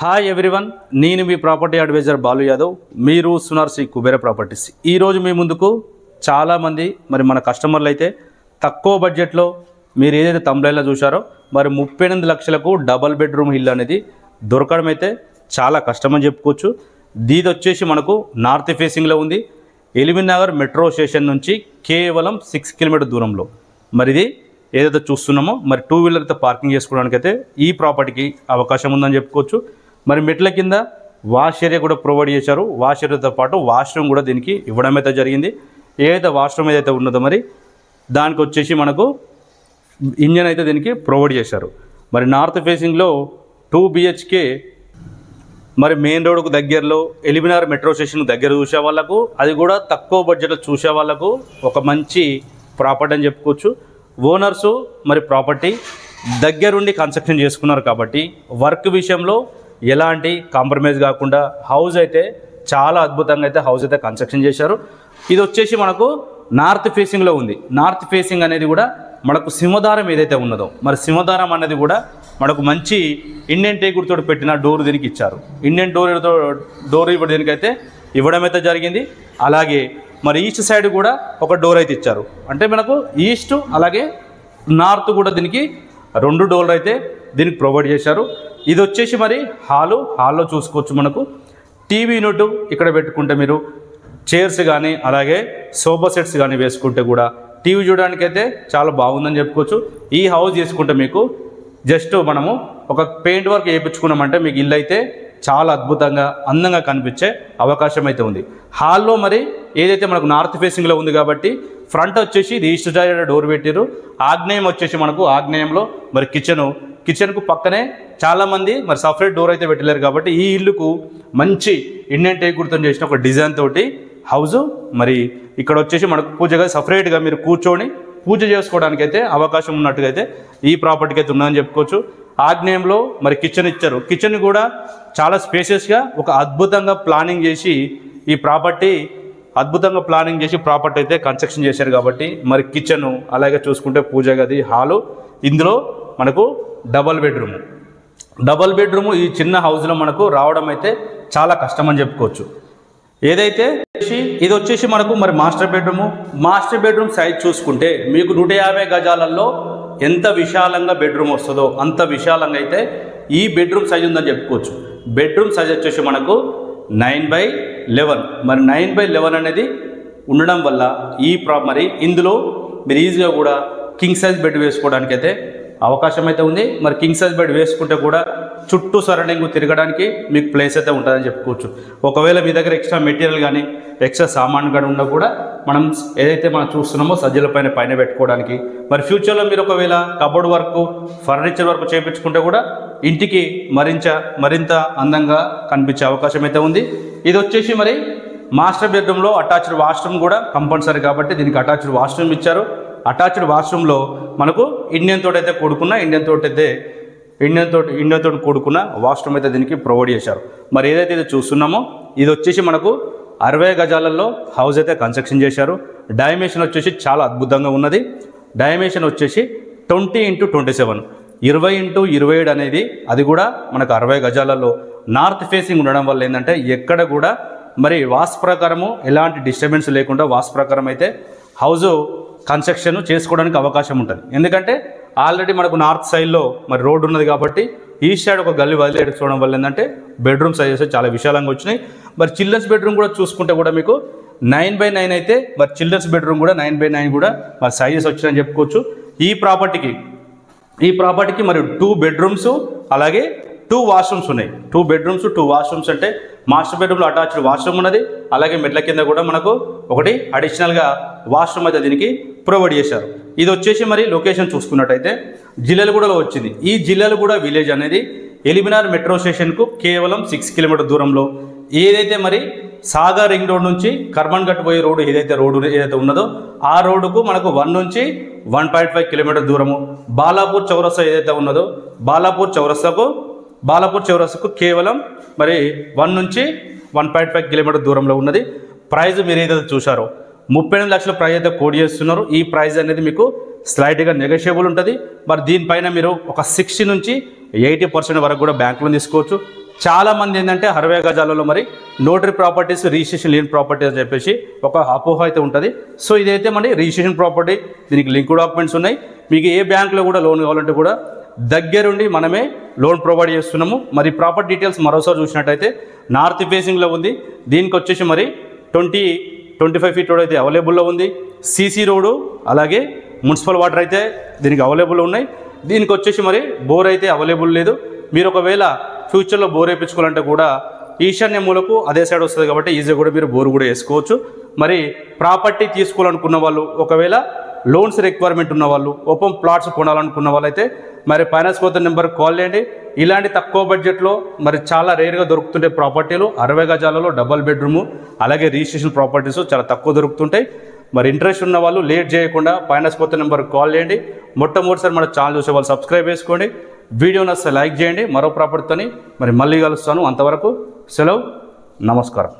Hi everyone, నేను మీ property advisor Balu Yadav. మీరు Sunar Shri Kubera properties. ఈరోజు మీ ముందుకు చాలామంది మన కస్టమర్లు అయితే తక్కువ బడ్జెట్లో మీరు ఏదైతే తమ్లైన్లో చూశారో 38 లక్షలకు డబల్ బెడ్రూమ్ ఇల్లు అనేది దొరకడం అయితే చాలా కష్టమని చెప్పుకోవచ్చు. దీది వచ్చేసి మనకు నార్త్ ఫేసింగ్లో ఉంది. ఎల్బీ నగర్ మెట్రో స్టేషన్ నుంచి కేవలం 6 కిలోమీటర్ దూరంలో ఇది ఏదైతే చూస్తున్నామో 2 వీలర్ అయితే పార్కింగ్ చేసుకోవడానికైతే ఈ ప్రాపర్టీకి అవకాశం ఉందని చెప్పుకోవచ్చు. మెట్ల కింద వాష్ ఏరియా కూడా ప్రొవైడ్ చేశారు. వాష్ ఏరియాతో పాటు వాష్రూమ్ కూడా దీనికి ఇవ్వడం అయితే జరిగింది. ఏదైతే వాష్రూమ్ ఏదైతే ఉన్నదో దానికి వచ్చేసి మనకు ఇంజన్ అయితే దీనికి ప్రొవైడ్ చేశారు. నార్త్ ఫేసింగ్లో 2 BHK మెయిన్ రోడ్కు దగ్గరలో ఎల్బీ నగర్ మెట్రో స్టేషన్ దగ్గర చూసే వాళ్ళకు, అది కూడా తక్కువ బడ్జెట్లో చూసే వాళ్ళకు ఒక మంచి ప్రాపర్టీ అని చెప్పుకోవచ్చు. ఓనర్సు ప్రాపర్టీ దగ్గరుండి కన్స్ట్రక్షన్ చేసుకున్నారు కాబట్టి వర్క్ విషయంలో ఎలాంటి కాంప్రమైజ్ కాకుండా హౌస్ అయితే చాలా అద్భుతంగా అయితే హౌస్ అయితే కన్స్ట్రక్షన్ చేశారు. ఇది వచ్చేసి మనకు నార్త్ ఫేసింగ్లో ఉంది. నార్త్ ఫేసింగ్ అనేది కూడా మనకు సింహదారం ఏదైతే ఉన్నదో సింహదారం అనేది కూడా మనకు మంచి ఇండియన్ టేకుడ్తో పెట్టిన డోర్ దీనికి ఇచ్చారు. ఇండియన్ డోర్ ఇవ్వడం దీనికైతే ఇవ్వడం అయితే జరిగింది. అలాగే ఈస్ట్ సైడ్ కూడా ఒక డోర్ అయితే ఇచ్చారు. అంటే మనకు ఈస్ట్ అలాగే నార్త్ కూడా దీనికి 2 డోర్లు అయితే దీనికి ప్రొవైడ్ చేశారు. ఇది వచ్చేసి హాల్లో చూసుకోవచ్చు. మనకు టీవీ యూనిట్ ఇక్కడ పెట్టుకుంటే మీరు చైర్స్ కానీ అలాగే సోఫా సెట్స్ కానీ వేసుకుంటే కూడా టీవీ చూడడానికైతే చాలా బాగుందని చెప్పుకోవచ్చు. ఈ హౌస్ చేసుకుంటే మీకు జస్ట్ మనము ఒక పెయింట్ వర్క్ వేయించుకున్నామంటే మీకు ఇల్లు అయితే చాలా అద్భుతంగా అందంగా కనిపించే అవకాశం అయితే ఉంది. హాల్లో ఏదైతే మనకు నార్త్ ఫేసింగ్లో ఉంది కాబట్టి ఫ్రంట్ వచ్చేసి ఇది ఈస్ట్ సైడ్ డోర్ పెట్టారు. ఆగ్నేయం వచ్చేసి మనకు ఆగ్నేయంలో కిచెన్కు పక్కనే చాలామంది సపరేట్ డోర్ అయితే పెట్టలేరు కాబట్టి ఈ ఇల్లుకు మంచి ఇండియన్ టేకుడ్తో చేసిన ఒక డిజైన్ తోటి హౌస్ ఇక్కడ వచ్చేసి మనకు పూజగా సపరేట్గా మీరు కూర్చొని పూజ చేసుకోవడానికి అయితే అవకాశం ఉన్నట్టుగా అయితే ఈ ప్రాపర్టీకి అయితే ఉందని చెప్పుకోవచ్చు. ఆగ్నేయంలో కిచెన్ ఇచ్చారు. కిచెన్ కూడా చాలా స్పేసియస్గా ఒక అద్భుతంగా ప్లానింగ్ చేసి ఈ ప్రాపర్టీ అయితే కన్స్ట్రక్షన్ చేశారు కాబట్టి కిచెను అలాగే చూసుకుంటే పూజ గది హాలు ఇందులో మనకు డబల్ బెడ్రూము ఈ చిన్న హౌస్లో మనకు రావడం అయితే చాలా కష్టం అని చెప్పుకోవచ్చు. ఏదైతే ఇది వచ్చేసి మనకు మాస్టర్ బెడ్రూమ్ సైజ్ చూసుకుంటే మీకు 150 గజాలలో ఎంత విశాలంగా బెడ్రూమ్ వస్తుందో అంత విశాలంగా అయితే ఈ బెడ్రూమ్ సైజ్ ఉందని చెప్పుకోవచ్చు. బెడ్రూమ్ సైజ్ వచ్చేసి మనకు 9/11 9/11 అనేది ఉండడం వల్ల ఇందులో మీరు ఈజీగా కూడా కింగ్ సైజ్ బెడ్ వేసుకోవడానికి అయితే అవకాశం అయితే ఉంది. కింగ్ సైజ్ బెడ్ వేసుకుంటే కూడా చుట్టూ సరౌండింగ్ తిరగడానికి మీకు ప్లేస్ అయితే ఉంటుందని చెప్పుకోవచ్చు. ఒకవేళ మీ దగ్గర ఎక్స్ట్రా మెటీరియల్ కానీ ఎక్స్ట్రా సామాన్ కానీ ఉన్నా కూడా ఏదైతే మనం చూస్తున్నామో సజ్జల పైన పెట్టుకోవడానికి ఫ్యూచర్లో మీరు ఒకవేళ కబోర్డ్ వర్క్ ఫర్నిచర్ వర్క్ చేయించుకుంటే కూడా ఇంటికి మరింత అందంగా కనిపించే అవకాశం అయితే ఉంది. ఇది వచ్చేసి మాస్టర్ బెడ్రూమ్లో అటాచ్డ్ వాష్రూమ్ కూడా కంపల్సరీ కాబట్టి దీనికి అటాచ్డ్ వాష్రూమ్ ఇచ్చారు. అటాచ్డ్ వాష్రూమ్లో మనకు ఇండియన్ తోటి కూడుకున్న వాష్రూమ్ అయితే దీనికి ప్రొవైడ్ చేశారు. ఏదైతే ఇది చూస్తున్నామో ఇది వచ్చేసి మనకు 60 గజాలలో హౌస్ అయితే కన్స్ట్రక్షన్ చేశారు. డైమెన్షన్ వచ్చేసి చాలా అద్భుతంగా ఉన్నది. డైమెన్షన్ వచ్చేసి 20x27 20x27 అనేది అది కూడా మనకు 60 గజాలలో నార్త్ ఫేసింగ్ ఉండడం వల్ల ఏంటంటే ఎక్కడ కూడా వాస్తు ప్రకారము ఎలాంటి డిస్టర్బెన్స్ లేకుండా వాస్తు ప్రకారం అయితే హౌస్ కన్స్ట్రక్షన్ చేసుకోవడానికి అవకాశం ఉంటుంది. ఎందుకంటే ఆల్రెడీ మనకు నార్త్ సైడ్లో రోడ్డు ఉన్నది కాబట్టి ఈస్ట్ సైడ్ ఒక గల్లీ వదిలేసుకోవడం వల్ల ఏంటంటే బెడ్రూమ్ సైజెస్ చాలా విశాలంగా వచ్చినాయి. చిల్డ్రన్స్ బెడ్రూమ్ కూడా చూసుకుంటే కూడా మీకు 9/9 అయితే చిల్డ్రన్స్ బెడ్రూమ్ కూడా 9/9 కూడా సైజెస్ వచ్చినాయని చెప్పుకోవచ్చు. ఈ ప్రాపర్టీకి 2 బెడ్రూమ్స్ అలాగే 2 వాష్రూమ్స్ ఉన్నాయి. 2 బెడ్రూమ్స్ 2 వాష్రూమ్స్ అంటే మాస్టర్ బెడ్రూమ్లో అటాచ్డ్ వాష్రూమ్ ఉన్నది. అలాగే మెట్ల కింద కూడా మనకు ఒకటి అడిషనల్గా వాష్రూమ్ అయితే దీనికి ప్రొవైడ్ చేశారు. ఇది వచ్చేసి లొకేషన్ చూసుకున్నట్టయితే జిల్లెలగూడలో వచ్చింది. ఈ జిల్లెలగూడ విలేజ్ అనేది ఎల్బీ నగర్ మెట్రో స్టేషన్కు కేవలం 6 కిలోమీటర్ దూరంలో ఏదైతే సాగర్ రింగ్ రోడ్ నుంచి కర్మన్ ఘట్ పోయే రోడ్డు ఏదైతే ఉన్నదో ఆ రోడ్డుకు మనకు 1 నుంచి 1.5 కిలోమీటర్ దూరము. బాలాపూర్ చౌరస్తా ఏదైతే ఉన్నదో బాలాపూర్ చౌరస్తాకు కేవలం 1 నుంచి 1.5 కిలోమీటర్ దూరంలో ఉన్నది. ప్రైజ్ మీరు ఏదైతే చూశారో 38 లక్షల ప్రైజ్ అయితే కోడ్ చేస్తున్నారు. ఈ ప్రైజ్ అనేది మీకు స్లైట్గా నెగోషియబుల్ ఉంటుంది. దీనిపైన మీరు ఒక 60 నుంచి 80% వరకు కూడా బ్యాంక్ లోన్ తీసుకోవచ్చు. చాలామంది ఏంటంటే 60 గజాలలో మరి నోటరీ ప్రాపర్టీస్ రిజిస్ట్రేషన్ లేని ప్రాపర్టీ అని చెప్పేసి ఒక అపోహ అయితే ఉంటుంది. సో ఇదైతే మరి రిజిస్ట్రేషన్ ప్రాపర్టీ, దీనికి లింక్ డాక్యుమెంట్స్ ఉన్నాయి. మీకు ఏ బ్యాంకులో కూడా లోన్ కావాలంటే కూడా దగ్గరుండి మనమే లోన్ ప్రొవైడ్ చేస్తున్నాము. మరి ప్రాపర్టీ డీటెయిల్స్ మరోసారి చూసినట్టయితే నార్త్ ఫేసింగ్లో ఉంది. దీనికి వచ్చేసి మరి 25 ఫీట్ రోడ్ అయితే అవైలబుల్లో ఉంది. సీసీ రోడ్డు అలాగే మున్సిపల్ వాటర్ అయితే దీనికి అవైలబుల్ ఉన్నాయి. దీనికి వచ్చేసి మరి బోర్ అయితే అవైలబుల్ లేదు. మీరు ఒకవేళ ఫ్యూచర్లో బోర్ వేయించుకోవాలంటే కూడా ఈశాన్య మూలకు అదే సైడ్ వస్తుంది కాబట్టి ఈజీగా కూడా మీరు బోర్ కూడా వేసుకోవచ్చు. మరి ప్రాపర్టీ తీసుకోవాలనుకున్న వాళ్ళు, ఒకవేళ లోన్స్ రిక్వైర్మెంట్ ఉన్న వాళ్ళు, ఓపెన్ ప్లాట్స్ కొనాలనుకున్న వాళ్ళైతే మరి ఫైనాన్స్ కోత నెంబర్ కాల్ చేయండి. ఇలాంటి తక్కువ బడ్జెట్లో మరి చాలా రేర్గా దొరుకుతుంటే ప్రాపర్టీలు 60 గజాలలో డబల్ బెడ్రూము అలాగే రిజిస్ట్రేషన్ ప్రాపర్టీస్ చాలా తక్కువ దొరుకుతుంటాయి. మరి ఇంట్రెస్ట్ ఉన్న వాళ్ళు లేట్ చేయకుండా ఫైనాన్స్ కోత నెంబర్ కాల్ చేయండి. మొట్టమొదటిసారి మన ఛానల్ చూసే వాళ్ళు సబ్స్క్రైబ్ చేసుకోండి. వీడియో నచ్చితే లైక్ చేయండి. మరో ప్రాపర్టీతోని మరి మళ్ళీ కలుస్తాను. అంతవరకు సెలవు, నమస్కారం.